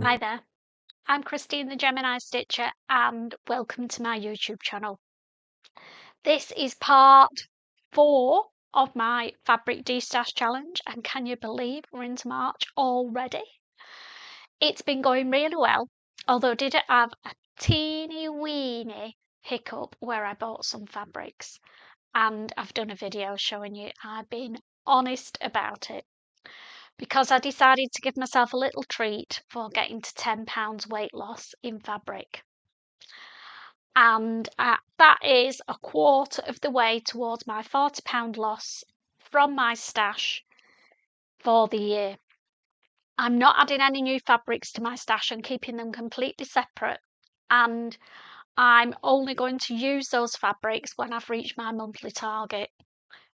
Hi there, I'm Christine the Gemini Stitcher and welcome to my YouTube channel. This is part 4 of my Fabric Destash challenge, and can you believe we're into March already? It's been going really well, although I did have a teeny weeny hiccup where I bought some fabrics, and I've done a video showing you I've been honest about it. Because I decided to give myself a little treat for getting to £10 weight loss in fabric. And that is a quarter of the way towards my £40 loss from my stash for the year. I'm not adding any new fabrics to my stash and keeping them completely separate. And I'm only going to use those fabrics when I've reached my monthly target,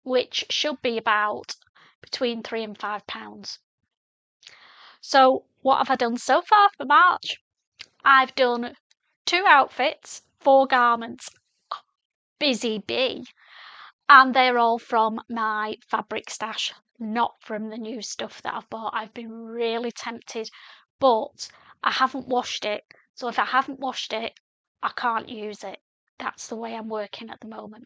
which should be about between £3 and £5. So what have I done so far for March? I've done 2 outfits, 4 garments, busy bee, and they're all from my fabric stash, not from the new stuff that I've bought. I've been really tempted, but I haven't washed it. So if I haven't washed it, I can't use it. That's the way I'm working at the moment.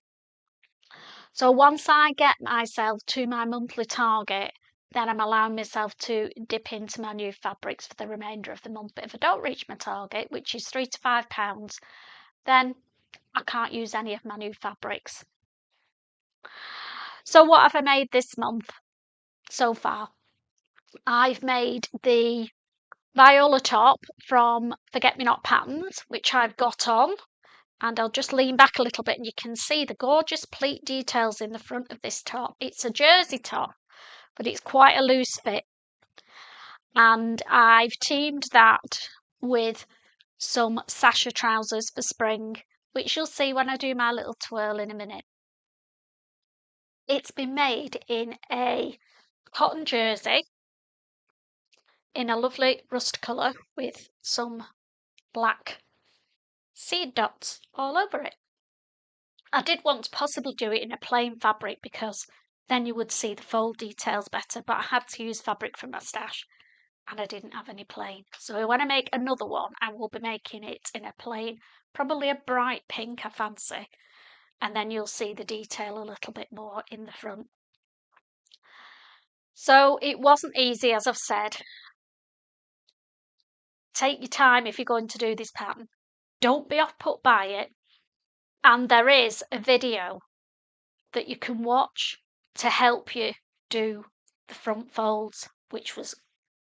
So once I get myself to my monthly target, then I'm allowing myself to dip into my new fabrics for the remainder of the month. But if I don't reach my target, which is £3 to £5, then I can't use any of my new fabrics. So what have I made this month so far? I've made the Viola top from Forget Me Not Patterns, which I've got on, and I'll just lean back a little bit and you can see the gorgeous pleat details in the front of this top. It's a jersey top, but it's quite a loose fit, and I've teamed that with some Sasha trousers for spring, which you'll see when I do my little twirl in a minute. It's been made in a cotton jersey in a lovely rust colour with some black seed dots all over it. I did want to possibly do it in a plain fabric because then you would see the fold details better, but I had to use fabric from my stash and I didn't have any plain. So when I make another one, I will be making it in a plain, probably a bright pink, I fancy, and then you'll see the detail a little bit more in the front. So it wasn't easy, as I've said. Take your time if you're going to do this pattern. Don't be off put by it. And there is a video that you can watch to help you do the front folds, which was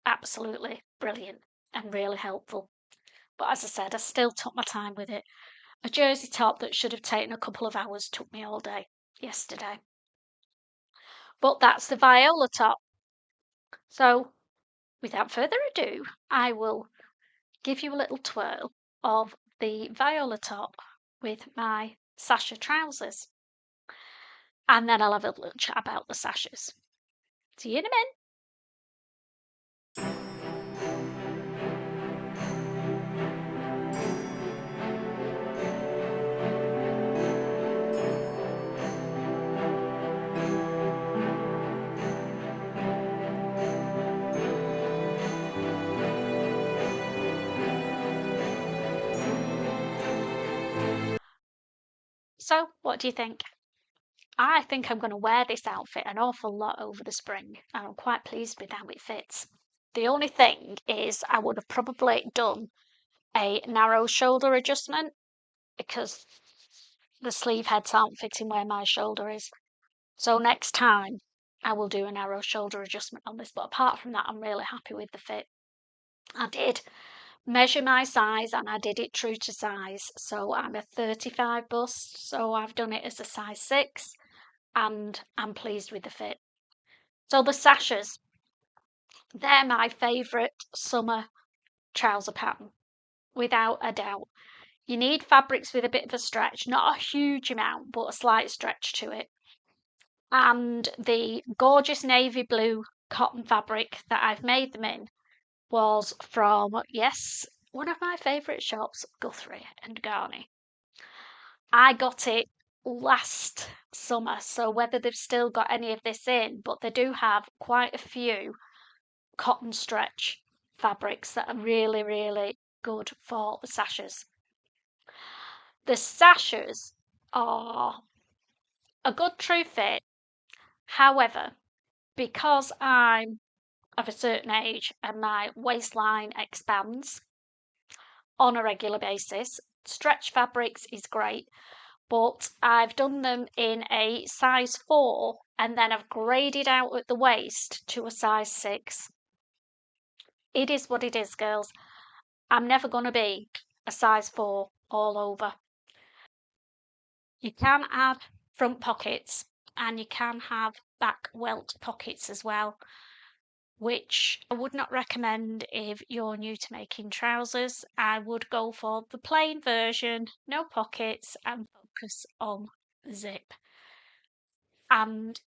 absolutely brilliant and really helpful. But as I said, I still took my time with it. A jersey top that should have taken a couple of hours took me all day yesterday. But that's the Viola top. So without further ado, I will give you a little twirl of the Viola top with my Sasha trousers. And then I'll have a little chat about the sashes. See you in a minute. So, what do you think? I think I'm going to wear this outfit an awful lot over the spring, and I'm quite pleased with how it fits. The only thing is I would have probably done a narrow shoulder adjustment because the sleeve heads aren't fitting where my shoulder is. So next time I will do a narrow shoulder adjustment on this, but apart from that, I'm really happy with the fit. I did measure my size and I did it true to size. So I'm a 35 bust, so I've done it as a size 6 and I'm pleased with the fit. So the sashes, they're my favourite summer trouser pattern, without a doubt. You need fabrics with a bit of a stretch, not a huge amount, but a slight stretch to it. And the gorgeous navy blue cotton fabric that I've made them in was from, yes, one of my favourite shops, Guthrie and Garney. I got it last summer, so whether they've still got any of this in, but they do have quite a few cotton stretch fabrics that are really, really good for the sashes. The sashes are a good true fit. However, because I'm of a certain age and my waistline expands on a regular basis, stretch fabrics is great, but I've done them in a size 4 and then I've graded out at the waist to a size 6. It is what it is, girls. I'm never going to be a size 4 all over. You can add front pockets and you can have back welt pockets as well, which I would not recommend if you're new to making trousers. I would go for the plain version, no pockets, and focus on zip. And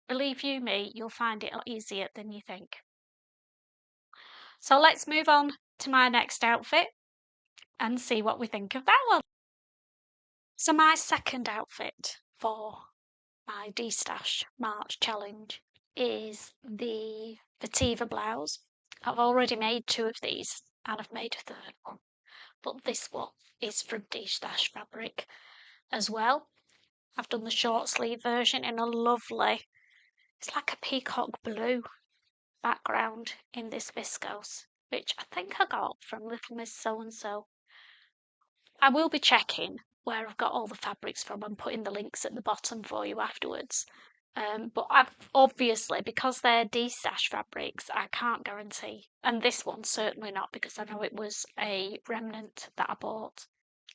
believe you me, you'll find it a lot easier than you think. So let's move on to my next outfit and see what we think of that one. So my second outfit for my D-Stash March challenge is the Vetiver blouse. I've already made 2 of these and I've made a third one, but this one is from D-Stash Fabric as well. I've done the short sleeve version in a lovely, it's like a peacock blue background in this viscose, which I think I got from Little Miss So-and-so. I will be checking where I've got all the fabrics from and putting the links at the bottom for you afterwards. But I've obviously, because they're D-Stash fabrics, I can't guarantee. And this one certainly not, because I know it was a remnant that I bought.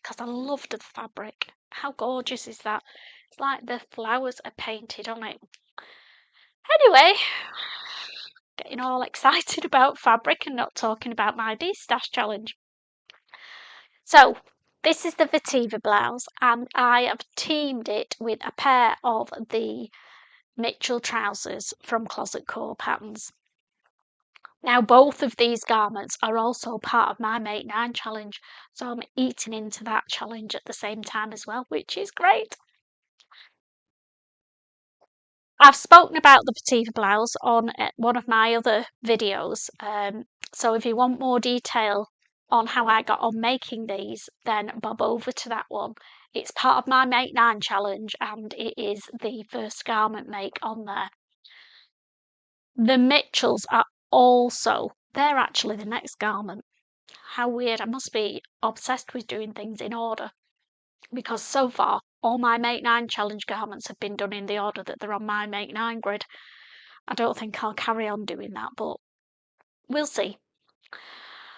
Because I loved the fabric. How gorgeous is that? It's like the flowers are painted on it. Anyway, getting all excited about fabric and not talking about my D-Stash challenge. So, this is the Vetiver blouse, and I have teamed it with a pair of the Mitchell trousers from Closet Core Patterns. Now, both of these garments are also part of my Make 9 challenge, so I'm eating into that challenge at the same time as well, which is great. I've spoken about the Vetiver blouse on one of my other videos, so if you want more detail on how I got on making these, then bob over to that one. It's part of my Make 9 challenge and it is the first garment make on there. The Mitchells are also, they're actually the next garment. How weird, I must be obsessed with doing things in order, because so far all my Make 9 challenge garments have been done in the order that they're on my Make 9 grid. I don't think I'll carry on doing that, but we'll see.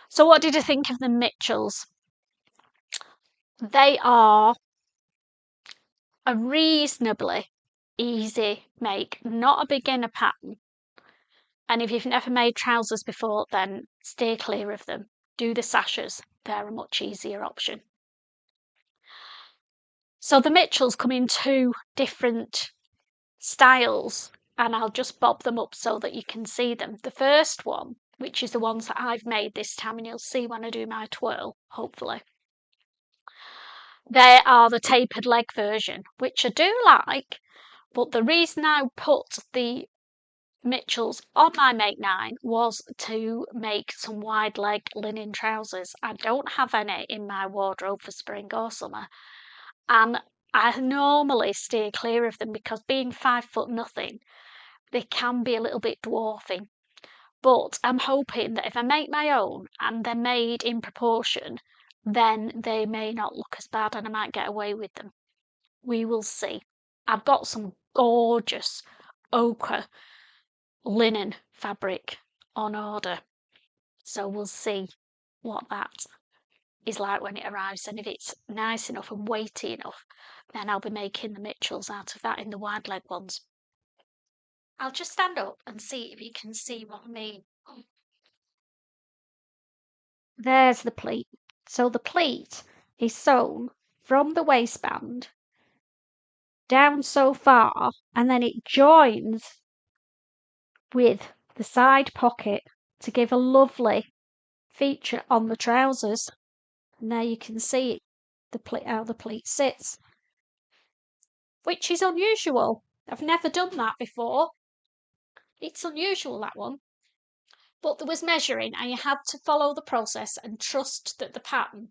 So what did I think of the Mitchells? They are a reasonably easy make, not a beginner pattern. And if you've never made trousers before, then stay clear of them. Do the sashes, they're a much easier option. So the Mitchells come in 2 different styles, and I'll just bob them up so that you can see them. The first one, which is the ones that I've made this time, and you'll see when I do my twirl, hopefully. They are the tapered leg version, which I do like, but the reason I put the Mitchells on my Make 9 was to make some wide leg linen trousers. I don't have any in my wardrobe for spring or summer, and I normally steer clear of them because being 5 nothing, they can be a little bit dwarfing. But I'm hoping that if I make my own and they're made in proportion, then they may not look as bad and I might get away with them. We will see. I've got some gorgeous ochre linen fabric on order, so we'll see what that is like when it arrives, and if it's nice enough and weighty enough, then I'll be making the Mitchells out of that in the wide leg ones. I'll just stand up and see if you can see what I mean. There's the pleat. So the pleat is sewn from the waistband down so far, and then it joins with the side pocket to give a lovely feature on the trousers. And there you can see how the pleat sits, which is unusual. I've never done that before. It's unusual, that one. But there was measuring, and you had to follow the process and trust that the pattern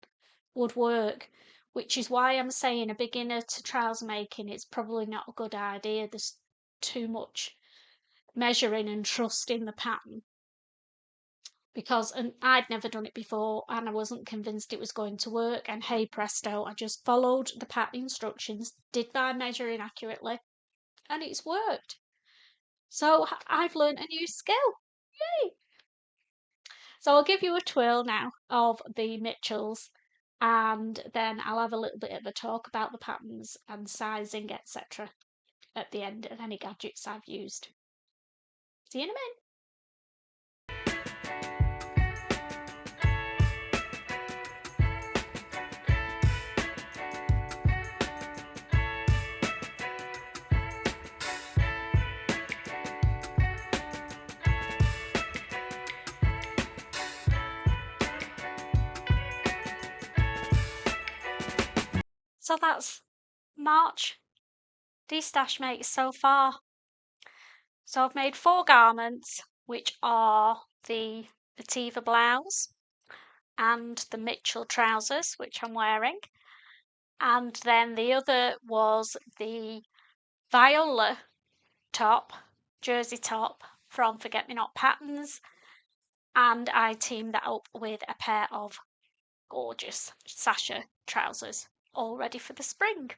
would work, which is why I'm saying a beginner to trouser making, it's probably not a good idea. There's too much measuring and trust in the pattern, because I'd never done it before and I wasn't convinced it was going to work, and hey presto, I just followed the pattern instructions, did my measuring accurately, and it's worked. So I've learned a new skill. Yay! So I'll give you a twirl now of the Mitchells, and then I'll have a little bit of a talk about the patterns and sizing, etc. at the end, of any gadgets I've used. See you in a minute. So that's March de-stash makes so far. So I've made 4 garments, which are the Vetiver blouse and the Mitchell trousers, which I'm wearing. And then the other was the Viola top, jersey top from Forget Me Not Patterns. And I teamed that up with a pair of gorgeous Sasha trousers, all ready for the spring.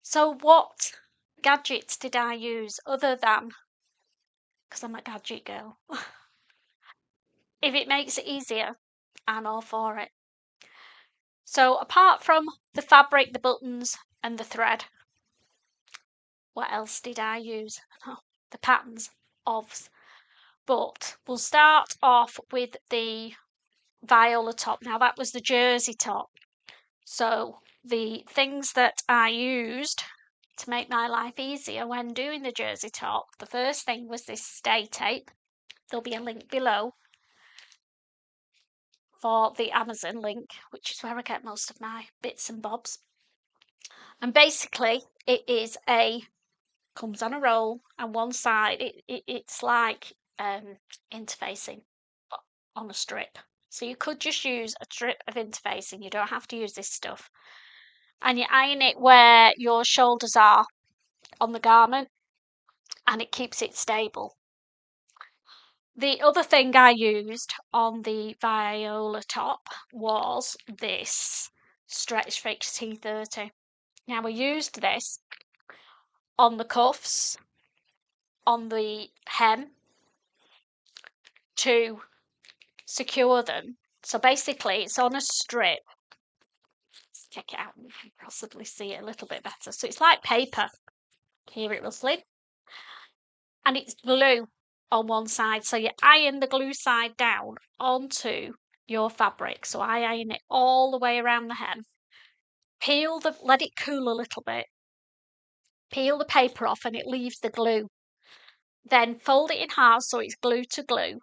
So what gadgets did I use other than, because I'm a gadget girl, if it makes it easier, I'm all for it. So apart from the fabric, the buttons and the thread, what else did I use? Oh, the patterns, obvs. But we'll start off with the Viola top. Now that was the jersey top. So the things that I used to make my life easier when doing the jersey top, the first thing was this stay tape. There'll be a link below for the Amazon link, which is where I get most of my bits and bobs. And basically it is comes on a roll, and one side it's like interfacing on a strip. So you could just use a strip of interfacing, you don't have to use this stuff. And you iron it where your shoulders are on the garment, and it keeps it stable. The other thing I used on the Viola top was this Stretch Fix T30. Now I used this on the cuffs, on the hem, to secure them. So basically it's on a strip. Let's check it out and you can possibly see it a little bit better. So it's like paper. Hear it rustling. And it's glue on one side. So you iron the glue side down onto your fabric. So I iron it all the way around the hem. Let it cool a little bit. Peel the paper off and it leaves the glue. Then fold it in half so it's glue to glue,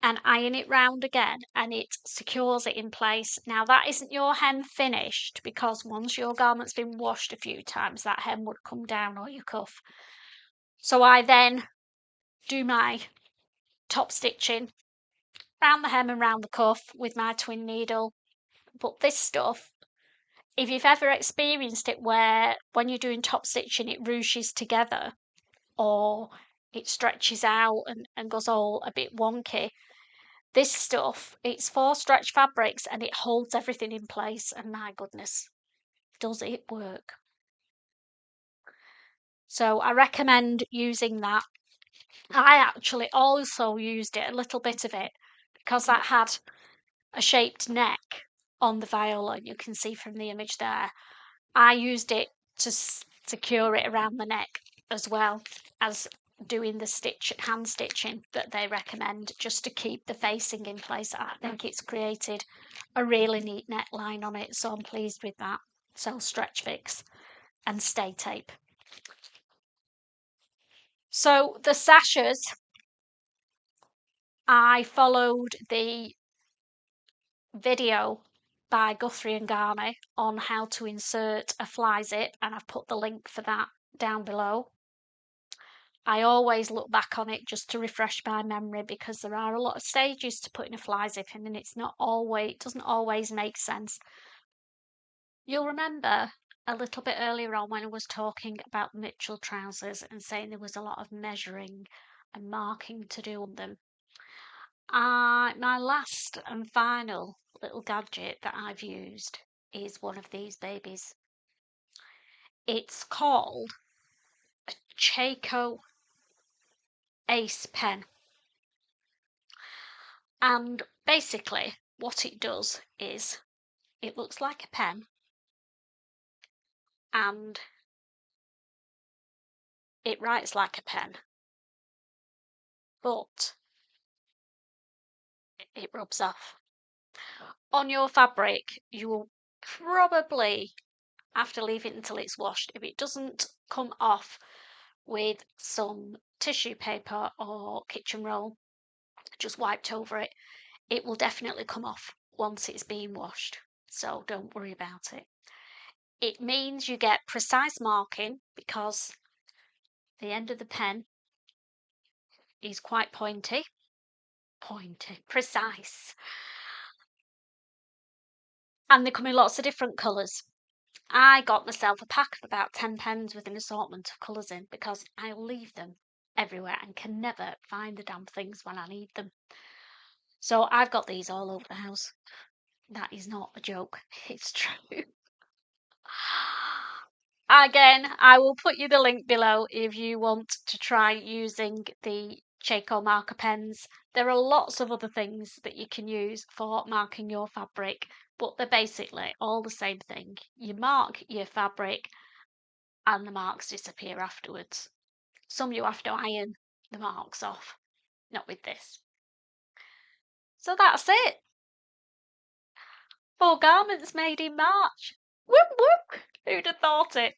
and iron it round again, and it secures it in place. Now that isn't your hem finished, because once your garment's been washed a few times, that hem would come down or your cuff. So I then do my top stitching round the hem and round the cuff with my twin needle. But this stuff, if you've ever experienced it where when you're doing top stitching it ruches together or it stretches out and goes all a bit wonky, this stuff, it's for stretch fabrics and it holds everything in place, and my goodness, does it work. So I recommend using that. I actually also used it, a little bit of it, because that had a shaped neck on the Viola, you can see from the image there. I used it to secure it around the neck as well as doing the hand stitching that they recommend, just to keep the facing in place. I think it's created a really neat neckline on it, so I'm pleased with that. So Stretch Fix and Stay Tape. So the sashes, I followed the video by Guthrie and Garney on how to insert a fly zip, and I've put the link for that down below. I always look back on it just to refresh my memory, because there are a lot of stages to putting a fly zip in, and it doesn't always make sense. You'll remember a little bit earlier on when I was talking about Mitchell trousers and saying there was a lot of measuring and marking to do on them. My last and final little gadget that I've used is one of these babies. It's called a Chaco Ace pen. And basically what it does is it looks like a pen, and it writes like a pen, but it rubs off. On your fabric, you will probably have to leave it until it's washed. If it doesn't come off with some tissue paper or kitchen roll just wiped over it, it will definitely come off once it's been washed. So don't worry about it. It means you get precise marking because the end of the pen is quite pointy, precise. And they come in lots of different colours. I got myself a pack of about 10 pens with an assortment of colours in, because I leave them everywhere and can never find the damn things when I need them. So I've got these all over the house. That is not a joke, it's true. Again, I will put you the link below if you want to try using the Chaco marker pens. There are lots of other things that you can use for marking your fabric, but they're basically all the same thing. You mark your fabric and the marks disappear afterwards. Some you have to iron the marks off, not with this. So that's it. 4 garments made in March. Whoop whoop! Who'd have thought it?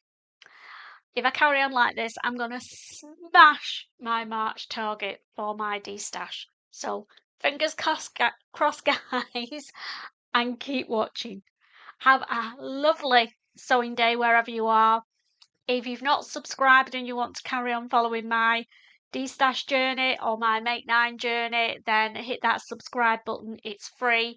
If I carry on like this, I'm going to smash my March target for my de-stash. So fingers crossed, guys, and keep watching. Have a lovely sewing day wherever you are. If you've not subscribed and you want to carry on following my de-stash journey or my Make 9 journey, then hit that subscribe button. It's free.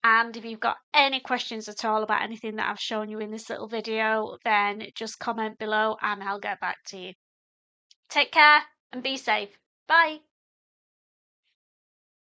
And if you've got any questions at all about anything that I've shown you in this little video, then just comment below and I'll get back to you. Take care and be safe. Bye.